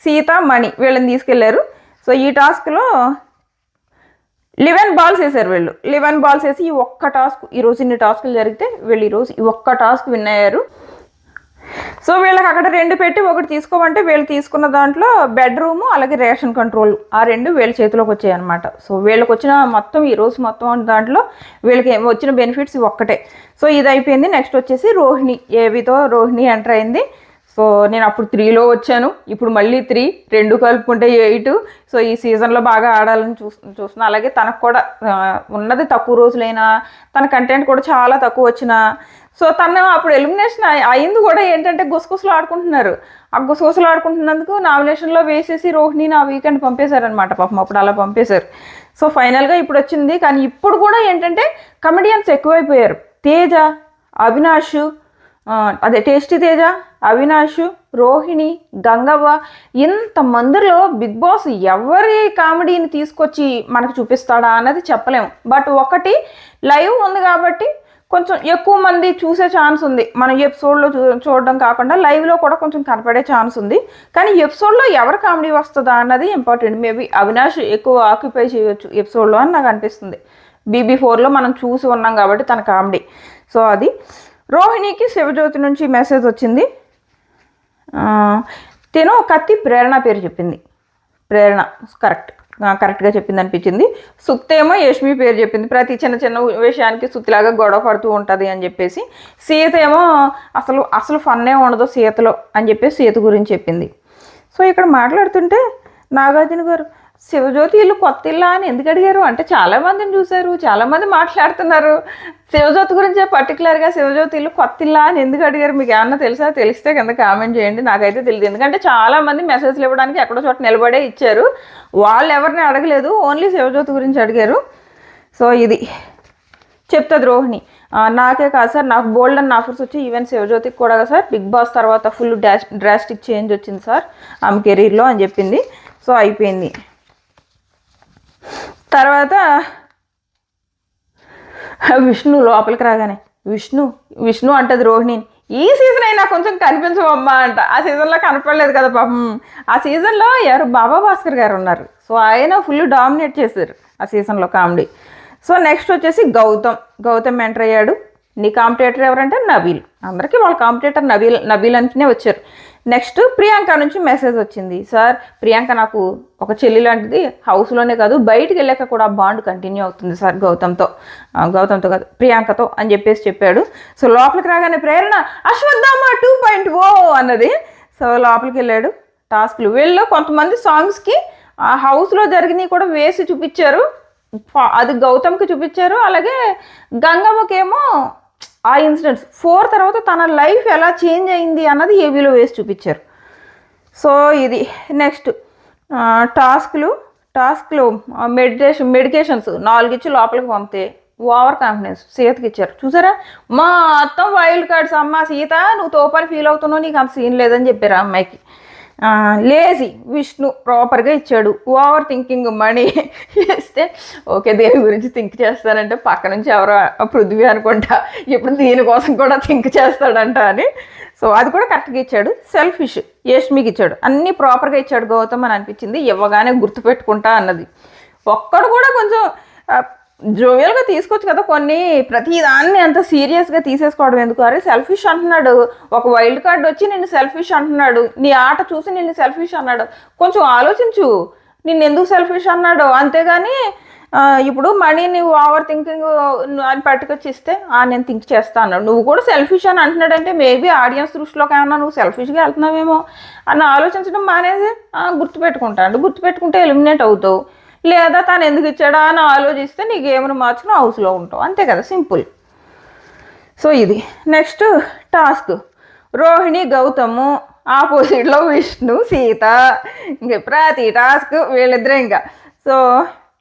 సీత మణి వీళ్ళని తీసుకెళ్లారు. సో ఈ టాస్క్లో 11 బాల్స్ వేశారు వీళ్ళు. 11 బాల్స్ వేసి ఈ ఒక్క టాస్క్, ఈరోజు ఇన్ని టాస్కులు జరిగితే వీళ్ళు ఈరోజు ఈ ఒక్క టాస్క్ విన్ అయ్యారు. సో వీళ్ళకి అక్కడ 2 పెట్టి 1 తీసుకోమంటే వీళ్ళు తీసుకున్న దాంట్లో బెడ్రూము అలాగే రేషన్ కంట్రోల్ ఆ 2 వీళ్ళ చేతిలోకి వచ్చాయి అనమాట. సో వీళ్ళకి వచ్చిన మొత్తం ఈరోజు మొత్తం దాంట్లో వీళ్ళకి వచ్చిన బెనిఫిట్స్ ఒక్కటే. సో ఇది అయిపోయింది. నెక్స్ట్ వచ్చేసి రోహిణి, ఏవితో రోహిణి ఎంటర్ అయింది. సో నేను అప్పుడు 3లో వచ్చాను, ఇప్పుడు మళ్ళీ 3, 2 కలుపుకుంటే 8. సో ఈ సీజన్లో బాగా ఆడాలని చూస్తున్నా. అలాగే తనకు కూడా ఉన్నది తక్కువ రోజులైనా తన కంటెంట్ కూడా చాలా తక్కువ వచ్చిన. సో తను అప్పుడు ఎలిమినేషన్ అయింది కూడా ఏంటంటే గుసగుసలు ఆడుకుంటున్నారు. ఆ గుసగుసలు ఆడుకుంటున్నందుకు నామినేషన్లో వేసేసి రోహిణిని ఆ వీకెండ్ పంపేశారనమాట. పాపం అప్పుడు అలా పంపేశారు. సో ఫైనల్గా ఇప్పుడు వచ్చింది. కానీ ఇప్పుడు కూడా ఏంటంటే కమెడియన్స్ ఎక్కువైపోయారు. తేజ, అవినాష్, అదే టేస్టీ తేజ, అవినాష్, రోహిణి, గంగవ్వ, ఇంతమందిలో బిగ్ బాస్ ఎవరి కామెడీని తీసుకొచ్చి మనకు చూపిస్తాడా అన్నది చెప్పలేము. బట్ ఒకటి లైవ్ ఉంది కాబట్టి కొంచెం ఎక్కువ మంది చూసే ఛాన్స్ ఉంది. మనం ఎపిసోడ్లో చూడడం కాకుండా లైవ్లో కూడా కొంచెం కనపడే ఛాన్స్ ఉంది. కానీ ఎపిసోడ్లో ఎవరి కామెడీ వస్తుందా అన్నది ఇంపార్టెంట్. మేబీ అవినాష్ ఎక్కువ ఆక్యుపై చేయొచ్చు ఎపిసోడ్లో అని నాకు అనిపిస్తుంది. BB4లో మనం చూసి ఉన్నాం కాబట్టి తన కామెడీ. సో అది రోహిణికి శివజ్యోతి నుంచి మెసేజ్ వచ్చింది. తిను కత్తి ప్రేరణ పేరు చెప్పింది. ప్రేరణ కరెక్ట్గా చెప్పింది అనిపించింది. సుక్తేమో యష్మి పేరు చెప్పింది. ప్రతి చిన్న విషయానికి సుత్తిలాగా గొడవ పడుతూ ఉంటుంది అని చెప్పేసి. సీత ఏమో అసలు ఫన్నే ఉండదు సీతలో అని చెప్పేసి సీత గురించి చెప్పింది. సో ఇక్కడ మాట్లాడుతుంటే నాగార్జున గారు శివజ్యోతి ఇల్లు కొత్త ఇల్లా అని ఎందుకు అడిగారు అంటే చాలామందిని చూశారు, చాలామంది మాట్లాడుతున్నారు. శివజ్యోతి గురించే పర్టికులర్గా శివజ్యోతి ఇల్లు కొత్త ఇల్లా అని ఎందుకు అడిగారు, మీకు ఏమన్నా తెలుసా? తెలిస్తే కింద కామెంట్ చేయండి. నాకైతే తెలియదు. ఎందుకంటే చాలామంది మెసేజ్లు ఇవ్వడానికి ఎక్కడో చోట నిలబడే ఇచ్చారు. వాళ్ళు ఎవరిని అడగలేదు, ఓన్లీ శివజ్యోతి గురించి అడిగారు. సో ఇది చెప్తుంది రోహిణి. నాకే కాదు సార్, నాకు బోల్డ్ అండ్ ఆఫర్స్ వచ్చి ఈవెన్ శివజ్యోతికి కూడా సార్ బిగ్ బాస్ తర్వాత ఫుల్ డ్రాస్టిక్ చేంజ్ వచ్చింది సార్ ఆమె కెరీర్లో అని చెప్పింది. సో అయిపోయింది. తర్వాత విష్ణు లోపలికి రాగానే విష్ణు అంటది రోహిణిని, ఈ సీజన్ అయినా కొంచెం కనిపించవమ్మా అంట. ఆ సీజన్లో కనపడలేదు కదా పాపం. ఆ సీజన్లో ఎవరు బాబా భాస్కర్ గారు ఉన్నారు. సో ఆయన ఫుల్ డామినేట్ చేశారు ఆ సీజన్లో కామెడీ. సో నెక్స్ట్ వచ్చేసి గౌతమ్ ఎంటర్ అయ్యాడు. నీ కాంపిటేటర్ ఎవరంటే నబీల్. అందరికీ వాళ్ళ కాంపిటేటర్ నబీల్ అంటేనే వచ్చారు. నెక్స్ట్ ప్రియాంక నుంచి మెసేజ్ వచ్చింది. సార్ ప్రియాంక నాకు ఒక చెల్లి లాంటిది, హౌస్లోనే కాదు బయటికి వెళ్ళాక కూడా బాండ్ కంటిన్యూ అవుతుంది సార్ గౌతమ్తో కాదు ప్రియాంకతో అని చెప్పేసి చెప్పాడు. సో లోపలికి రాగానే ప్రేరణ అశ్వత్థామ 2.0 అన్నది. సో లోపలికి వెళ్ళాడు. టాస్క్లు వీళ్ళు కొంతమంది సాంగ్స్కి ఆ హౌస్లో జరిగినవి కూడా వేసి చూపించారు. అది గౌతమ్కి చూపించారు. అలాగే గంగమ్మకేమో ఆ ఇన్సిడెంట్స్ 4 తర్వాత తన లైఫ్ ఎలా చేంజ్ అయింది అన్నది ఏవీలో వేసి చూపించారు. సో ఇది నెక్స్ట్ టాస్క్లు మెడికేషన్స్ 4 ఇచ్చి లోపలికి పంపితే ఓవర్ కాన్ఫిడెన్స్ సీతకి ఇచ్చారు. చూసారా, మొత్తం వైల్డ్ కార్డ్స్. అమ్మ సీత నువ్వు తోపని ఫీల్ అవుతున్నావు, నీకు అంత సీన్ లేదని చెప్పారు ఆ అమ్మాయికి. లేజీ విష్ణు ప్రాపర్గా ఇచ్చాడు. ఓవర్ థింకింగ్ మణి ఇస్తే ఓకే దేని గురించి థింక్ చేస్తానంటే పక్క నుంచి ఎవరో పృథ్వీ అనుకుంటా ఇప్పుడు దీనికోసం కూడా థింక్ చేస్తాడంట అని. సో అది కూడా కరెక్ట్గా ఇచ్చాడు. సెల్ఫిష్ యష్మికి ఇచ్చాడు. అన్నీ ప్రాపర్గా ఇచ్చాడు గౌతమ్ అని అనిపించింది. ఇవ్వగానే గుర్తుపెట్టుకుంటా అన్నది. ఒక్కడు కూడా కొంచెం జోవియల్గా తీసుకోవచ్చు కదా, కొన్ని ప్రతిదాన్ని అంత సీరియస్గా తీసేసుకోవడం ఎందుకు? అరే సెల్ఫిష్ అంటున్నాడు, ఒక వైల్డ్ కార్డ్ వచ్చి నిన్ను సెల్ఫిష్ అంటున్నాడు, నీ ఆట చూసి నిన్ను సెల్ఫిష్ అన్నాడు, కొంచెం ఆలోచించు నిన్ను ఎందుకు సెల్ఫిష్ అన్నాడు. అంతేగాని ఇప్పుడు మనీ నువ్వు ఓవర్ థింకింగ్ అని పట్టుకొచ్చి ఇస్తే నేను థింక్ చేస్తా అన్నాడు. నువ్వు కూడా సెల్ఫిష్ అని అంటున్నాడంటే మేబీ ఆడియన్స్ దృష్టిలోకి ఏమన్నా నువ్వు సెల్ఫిష్గా వెళ్తున్నావేమో అని ఆలోచించడం మానేది. గుర్తుపెట్టుకుంటే ఎలిమినేట్ అవుతావు, లేదా తను ఎందుకు ఇచ్చాడా అని ఆలోచిస్తే నీ గేమ్ను మార్చుకుని హౌస్లో ఉంటావు, అంతే కదా, సింపుల్. సో ఇది నెక్స్ట్ టాస్క్. రోహిణి గౌతము ఆపోజిట్లో విష్ణు సీత. ఇంక ప్రతి టాస్క్ వీళ్ళిద్దరే ఇంకా. సో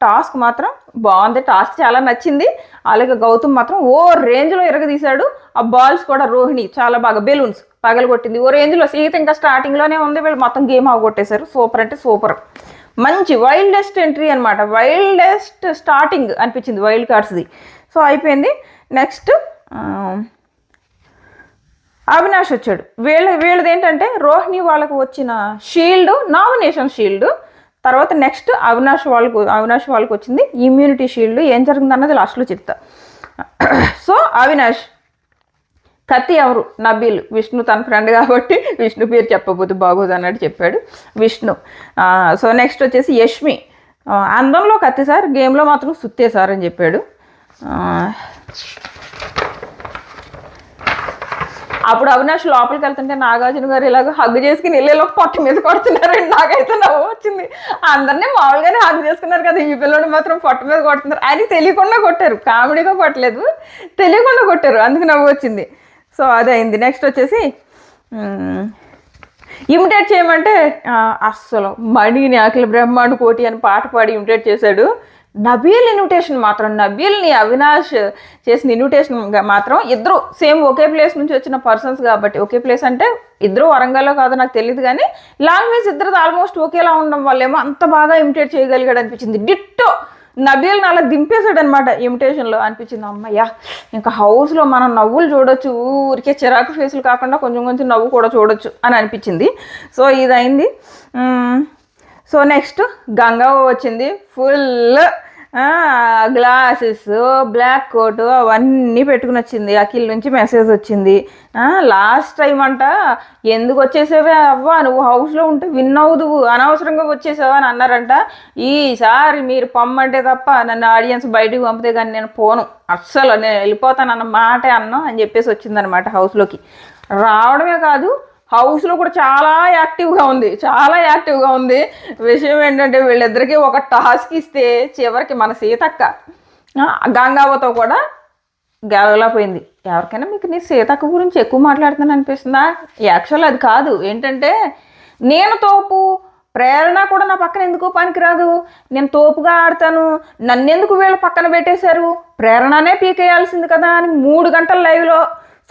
టాస్క్ మాత్రం బాగుంది, టాస్క్ చాలా నచ్చింది. అలాగే గౌతమ్ మాత్రం ఓ రేంజ్లో ఎరగదీశాడు. ఆ బాల్స్ కూడా రోహిణి చాలా బాగా బెలూన్స్ పగలగొట్టింది ఓ రేంజ్లో. సీత ఇంకా స్టార్టింగ్లోనే ఉంది, వీళ్ళు మొత్తం గేమ్ అవగొట్టేశారు. సూపర్ అంటే సూపర్, మంచి వైల్డెస్ట్ ఎంట్రీ అనమాట. వైల్డెస్ట్ స్టార్టింగ్ అనిపించింది వైల్డ్ కార్డ్స్ది. సో అయిపోయింది. నెక్స్ట్ అవినాష్ వచ్చాడు. వీళ్ళది ఏంటంటే రోహిణి వాళ్ళకు వచ్చిన షీల్డ్ నామినేషన్ షీల్డ్. తర్వాత నెక్స్ట్ అవినాష్ వాళ్ళకు వచ్చింది ఇమ్యూనిటీ షీల్డ్. ఏం జరిగింది అన్నది లాస్ట్లో చెప్తా. సో అవినాష్ కత్తి ఎవరు? నబీల్. విష్ణు తన ఫ్రెండ్ కాబట్టి విష్ణు పేరు చెప్పబోతు బాగోదు అన్నట్టు చెప్పాడు విష్ణు. సో నెక్స్ట్ వచ్చేసి యష్మి. అందంలో కత్తి సార్, గేమ్లో మాత్రం సుత్తే సార్ అని చెప్పాడు. అప్పుడు అవినాష్ లోపలికి వెళ్తుంటే నాగార్జున గారు ఇలాగ హగ్ చేసుకుని ఇళ్ళలో పొట్ట మీద కొడుతున్నారండి. నాకైతే నవ్వు వచ్చింది. అందరినీ మామూలుగానే హగ్ చేసుకున్నారు కదా, ఈ పిల్లలు మాత్రం పొట్ట మీద కొడుతున్నారు. ఆయనకి తెలియకుండా కొట్టారు, కామెడీగా కొట్టలేదు, తెలియకుండా కొట్టారు, అందుకు నవ్వు వచ్చింది. సో అదైంది. నెక్స్ట్ వచ్చేసి ఇమిటేట్ చేయమంటే అస్సలు మణిని అఖిల బ్రహ్మాండ కోటి అని పాట పాడి ఇమిటేట్ చేశాడు. నబీల్ ఇన్విటేషన్ మాత్రం, నబీల్ని అవినాష్ చేసిన ఇన్విటేషన్ మాత్రం ఇద్దరు సేమ్ ఒకే ప్లేస్ నుంచి వచ్చిన పర్సన్స్ కాబట్టి, ఒకే ప్లేస్ అంటే ఇద్దరు వరంగల్లో కాదో నాకు తెలియదు కానీ లాంగ్వేజ్ ఇద్దరు ఆల్మోస్ట్ ఒకేలా ఉండడం వల్లేమో అంత బాగా ఇమిటేట్ చేయగలిగాడు అనిపించింది. డిట్టో నబీల్ని అలా దింపేశాడు అనమాట ఇమిటేషన్లో అనిపించింది. అమ్మయ్య ఇంకా హౌస్లో మనం నవ్వులు చూడొచ్చు, ఊరికే చిరాకు ఫేసులు కాకుండా కొంచెం కొంచెం నవ్వు కూడా చూడొచ్చు అని అనిపించింది. సో ఇదైంది. సో నెక్స్ట్ గంగా వచ్చింది. ఫుల్ గ్లాసెస్, బ్లాక్ కోటు అవన్నీ పెట్టుకుని వచ్చింది. అఖిల్ నుంచి మెసేజ్ వచ్చింది. లాస్ట్ టైం అంట ఎందుకు వచ్చేసావే అవ్వా, నువ్వు హౌస్లో ఉంటే విన్ అవుదువు, అనవసరంగా వచ్చేసావా అని అన్నారంట. ఈసారి మీరు పొమ్మంటే తప్ప నన్ను ఆడియన్స్ బయటకు పంపితే కానీ నేను పోను, అస్సలు నేను వెళ్ళిపోతాను అన్న మాటే అన్నాం అని చెప్పేసి వచ్చిందనమాట హౌస్లోకి. రావడమే కాదు హౌస్లో కూడా చాలా యాక్టివ్గా ఉంది. విషయం ఏంటంటే వీళ్ళిద్దరికీ ఒక టాస్క్ ఇస్తే చివరికి మన సీతక్క గంగావతో కూడా గెలవలేకపోయింది. ఎవరికైనా మీకు నీ సీతక్క గురించి ఎక్కువ మాట్లాడుతున్నాను అనిపిస్తుందా? యాక్చువల్ అది కాదు. ఏంటంటే నేను తోపు, ప్రేరణ కూడా నా పక్కన ఎందుకో పనికిరాదు, నేను తోపుగా ఆడతాను, నన్నెందుకు వీళ్ళ పక్కన పెట్టేశారు, ప్రేరణనే పీకేయాల్సింది కదా అని 3 గంటల లైవ్లో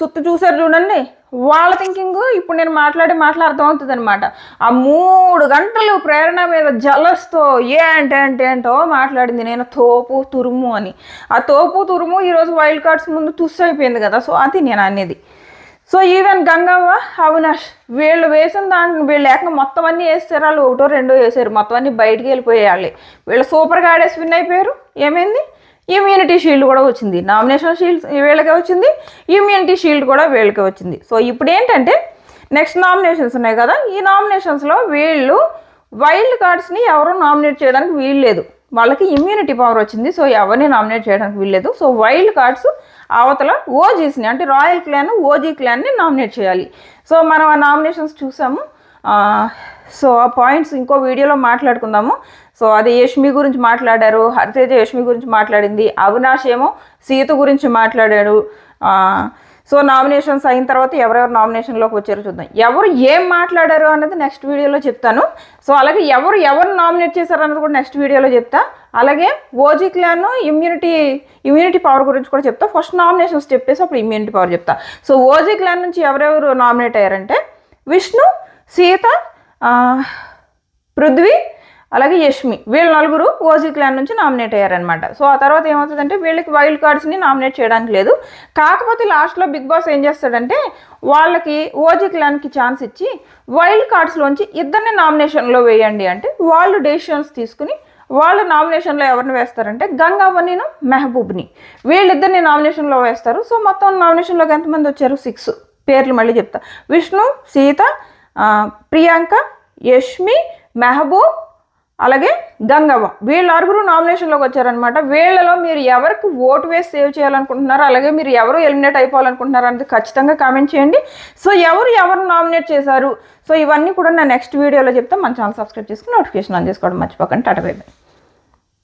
సుత్తు చూసారు చూడండి. వాళ్ళ థింకింగ్ ఇప్పుడు నేను మాట్లాడి అర్థమవుతుంది అనమాట. ఆ 3 గంటలు ప్రేరణ మీద జలస్తో ఏంటో మాట్లాడింది. నేను తోపు తురుము అని. ఆ తోపు తురుము ఈరోజు వైల్డ్ కార్డ్స్ ముందు తుస్సు అయిపోయింది కదా. సో అది నేను అనేది. సో ఈవెన్ గంగవ్వ, అవినాష్ వీళ్ళు వేసిన దాంట్లో వీళ్ళు ఏకంగా మొత్తం అన్నీ వేస్తారు. వాళ్ళు 1, 2 వేసారు, మొత్తం అన్నీ బయటికి వెళ్ళిపోయేయాలి. వీళ్ళు సూపర్గా ఆడేసి విన్ అయిపోయారు. ఏమైంది? ఇమ్యూనిటీ షీల్డ్ కూడా వచ్చింది. నామినేషన్ షీల్డ్ వీళ్ళకే వచ్చింది, ఇమ్యూనిటీ షీల్డ్ కూడా వీళ్ళకే వచ్చింది. సో ఇప్పుడు ఏంటంటే నెక్స్ట్ నామినేషన్స్ ఉన్నాయి కదా, ఈ నామినేషన్స్లో వీళ్ళు వైల్డ్ కార్డ్స్ని ఎవరు నామినేట్ చేయడానికి వీల్లేదు, వాళ్ళకి ఇమ్యూనిటీ పవర్ వచ్చింది. సో ఎవరిని నామినేట్ చేయడానికి వీల్లేదు. సో వైల్డ్ కార్డ్స్ అవతల ఓజీస్ని అంటే రాయల్ క్లాన్, ఓజీ క్లాన్ని నామినేట్ చేయాలి. సో మనం ఆ నామినేషన్స్ చూసాము. సో ఆ పాయింట్స్ ఇంకో వీడియోలో మాట్లాడుకుందాము. సో అది యష్మి గురించి మాట్లాడారు, హరితేజ యష్మి గురించి మాట్లాడింది, అవినాష్ ఏమో సీత గురించి మాట్లాడాడు. సో నామినేషన్స్ అయిన తర్వాత ఎవరెవరు నామినేషన్లోకి వచ్చారో చూద్దాం. ఎవరు ఏం మాట్లాడారు అన్నది నెక్స్ట్ వీడియోలో చెప్తాను. సో అలాగే ఎవరు నామినేట్ చేశారు అన్నది కూడా నెక్స్ట్ వీడియోలో చెప్తా. అలాగే ఓజీ క్లాన్ ఇమ్యూనిటీ పవర్ గురించి కూడా చెప్తా. ఫస్ట్ నామినేషన్స్ చెప్పేసి అప్పుడు ఇమ్యూనిటీ పవర్ చెప్తా. సో ఓజీ క్లాన్ నుంచి ఎవరెవరు నామినేట్ అయ్యారంటే విష్ణు, సీత, పృథ్వీ, అలాగే యష్మి, వీళ్ళు నలుగురు ఓజీ క్లాన్ నుంచి నామినేట్ అయ్యారనమాట. సో ఆ తర్వాత ఏమవుతుందంటే వీళ్ళకి వైల్డ్ కార్డ్స్ని నామినేట్ చేయడానికి లేదు. కాకపోతే లాస్ట్లో బిగ్ బాస్ ఏం చేస్తాడంటే వాళ్ళకి ఓజీ క్లాన్కి ఛాన్స్ ఇచ్చి వైల్డ్ కార్డ్స్లోంచి ఇద్దరిని నామినేషన్లో వేయండి అంటే వాళ్ళు డెసిషన్స్ తీసుకుని వాళ్ళు నామినేషన్లో ఎవరిని వేస్తారంటే గంగావనిను, మెహబూబ్ని, వీళ్ళిద్దరిని నామినేషన్లో వేస్తారు. సో మొత్తం నామినేషన్లోకి ఎంతమంది వచ్చారు? 6 పేర్లు మళ్ళీ చెప్తా. విష్ణు, సీత, ప్రియాంక, యష్మి, మెహబూబ్, అలాగే గంగవ్వ, వీళ్ళ ఆరుగురు నామినేషన్లోకి వచ్చారనమాట. వీళ్ళలో మీరు ఎవరికి ఓటు వేసి సేవ్ చేయాలనుకుంటున్నారో, అలాగే మీరు ఎవరు ఎలిమినేట్ అయిపోవాలనుకుంటున్నారో అనేది ఖచ్చితంగా కామెంట్ చేయండి. సో ఎవరు నామినేట్ చేశారు, సో ఇవన్నీ కూడా నా నెక్స్ట్ వీడియోలో చెప్తే మన ఛానల్ సబ్స్క్రైబ్ చేసుకుని నోటిఫికేషన్ ఆన్ చేసుకోవడం మర్చిపోకండి. Tata bye by.